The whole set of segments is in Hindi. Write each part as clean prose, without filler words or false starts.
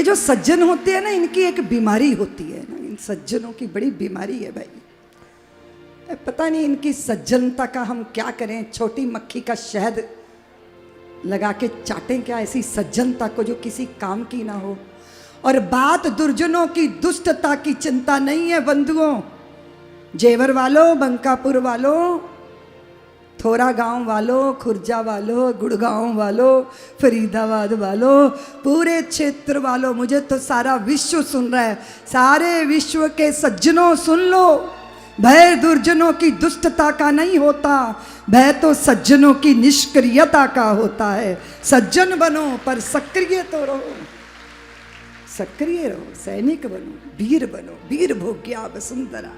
जो सज्जन होते हैं ना, इनकी एक बीमारी होती है ना, इन सज्जनों की बड़ी बीमारी है भाई। पता नहीं इनकी सज्जनता का हम क्या करें, छोटी मक्खी का शहद लगा के चाटें क्या ऐसी सज्जनता को जो किसी काम की ना हो। और बात दुर्जनों की दुष्टता की चिंता नहीं है बंधुओं। जेवर वालों, बंकापुर वालों, थोड़ा गांव वालों, खुर्जा वालों, गुड़गांव वालों, फरीदाबाद वालों, पूरे क्षेत्र वालों, मुझे तो सारा विश्व सुन रहा है। सारे विश्व के सज्जनों सुन लो, भय दुर्जनों की दुष्टता का नहीं होता, भय तो सज्जनों की निष्क्रियता का होता है। सज्जन बनो पर सक्रिय तो रहो, सक्रिय रहो, सैनिक बनो, वीर भोग्या वसुंधरा।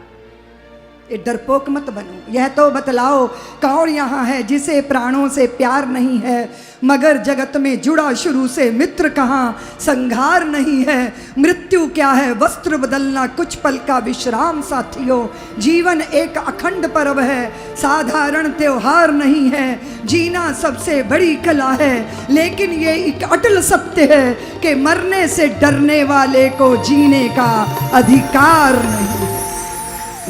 ये डरपोक मत बनो। यह तो बतलाओ कौन यहाँ है जिसे प्राणों से प्यार नहीं है, मगर जगत में जुड़ा शुरू से मित्र कहाँ संघार नहीं है। मृत्यु क्या है वस्त्र बदलना, कुछ पल का विश्राम साथियों। जीवन एक अखंड पर्व है, साधारण त्योहार नहीं है। जीना सबसे बड़ी कला है, लेकिन ये एक अटल सत्य है कि मरने से डरने वाले को जीने का अधिकार नहीं।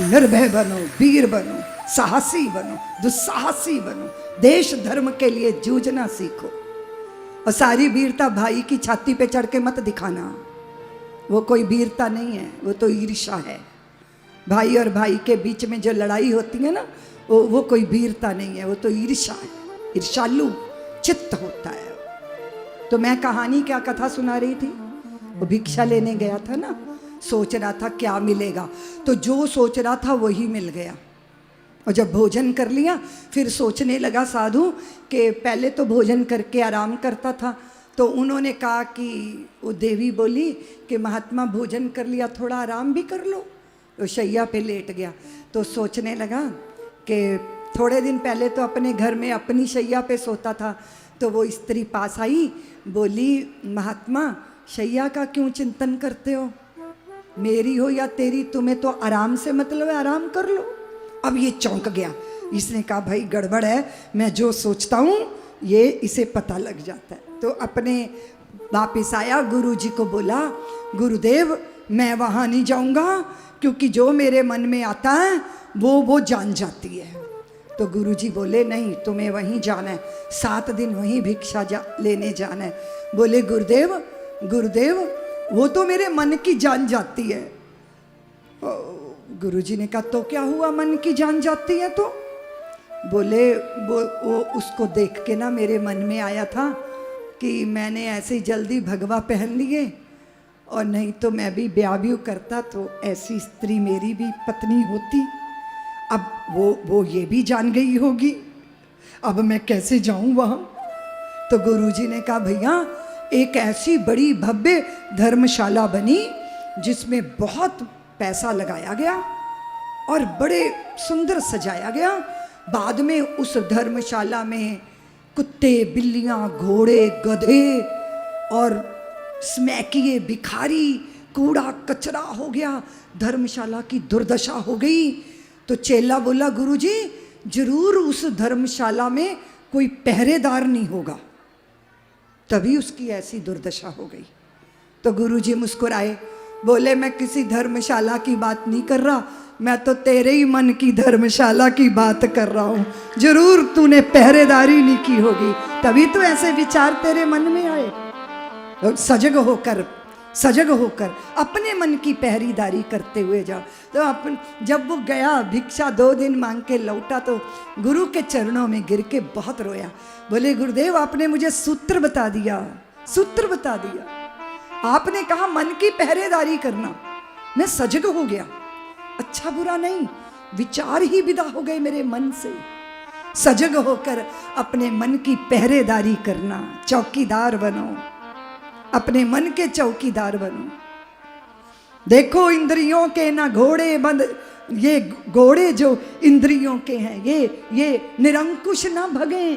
निर्भय बनो, वीर बनो, साहसी बनो, दुस्साहसी बनो, देश धर्म के लिए जूझना सीखो। और सारी वीरता भाई की छाती पे चढ़ के मत दिखाना, वो कोई वीरता नहीं है, वो तो ईर्ष्या है। भाई और भाई के बीच में जो लड़ाई होती है ना, वो कोई वीरता नहीं है, वो तो ईर्ष्या है, ईर्ष्यालु चित्त होता है। तो मैं कहानी क्या कथा सुना रही थी, वो भिक्षा लेने गया था ना, सोच रहा था क्या मिलेगा, तो जो सोच रहा था वही मिल गया। और जब भोजन कर लिया फिर सोचने लगा साधु कि पहले तो भोजन करके आराम करता था। तो उन्होंने कहा कि वो देवी बोली कि महात्मा भोजन कर लिया, थोड़ा आराम भी कर लो। तो शैया पे लेट गया। तो सोचने लगा कि थोड़े दिन पहले तो अपने घर में अपनी शैया पे सोता था। तो वो स्त्री पास आई, बोली महात्मा शैया का क्यों चिंतन करते हो, मेरी हो या तेरी, तुम्हें तो आराम से मतलब है, आराम कर लो। अब ये चौंक गया, इसने कहा भाई गड़बड़ है, मैं जो सोचता हूँ ये इसे पता लग जाता है। तो अपने वापिस आया, गुरुजी को बोला गुरुदेव मैं वहाँ नहीं जाऊँगा, क्योंकि जो मेरे मन में आता है वो जान जाती है। तो गुरुजी बोले नहीं तुम्हें वहीं जाना है, 7 दिन वहीं भिक्षा लेने जाना है। बोले गुरुदेव वो तो मेरे मन की जान जाती है। गुरुजी ने कहा तो क्या हुआ मन की जान जाती है? तो बोले वो उसको देख के ना मेरे मन में आया था कि मैंने ऐसे जल्दी भगवा पहन लिए, और नहीं तो मैं भी ब्याह भी करता तो ऐसी स्त्री मेरी भी पत्नी होती। अब वो ये भी जान गई होगी, अब मैं कैसे जाऊं वहाँ? तो गुरुजी ने कहा भैया एक ऐसी बड़ी भव्य धर्मशाला बनी जिसमें बहुत पैसा लगाया गया और बड़े सुंदर सजाया गया। बाद में उस धर्मशाला में कुत्ते, बिल्लियां, घोड़े, गधे और स्मैकिए, भिखारी, कूड़ा कचरा हो गया, धर्मशाला की दुर्दशा हो गई। तो चेला बोला गुरुजी जरूर उस धर्मशाला में कोई पहरेदार नहीं होगा, तभी उसकी ऐसी दुर्दशा हो गई। तो गुरुजी मुस्कुराए, बोले मैं किसी धर्मशाला की बात नहीं कर रहा, मैं तो तेरे ही मन की धर्मशाला की बात कर रहा हूँ। जरूर तूने पहरेदारी नहीं की होगी, तभी तो ऐसे विचार तेरे मन में आए। तो सजग होकर अपने मन की पहरेदारी करते हुए जाओ। तो जब वो गया भिक्षा 2 दिन मांग के लौटा तो गुरु के चरणों में गिर के बहुत रोया। बोले गुरुदेव आपने मुझे सूत्र बता दिया। आपने कहा मन की पहरेदारी करना, मैं सजग हो गया। अच्छा बुरा नहीं, विचार ही विदा हो गए मेरे मन से। सजग होकर अपने मन की पहरेदारी करना, चौकीदार बनो, अपने मन के चौकीदार बनो। देखो इंद्रियों के ना घोड़े बंद, ये घोड़े जो इंद्रियों के हैं ये निरंकुश ना भगे।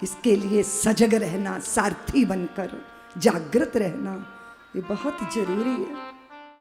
इसके लिए सजग रहना, सारथी बनकर जागृत रहना ये बहुत जरूरी है।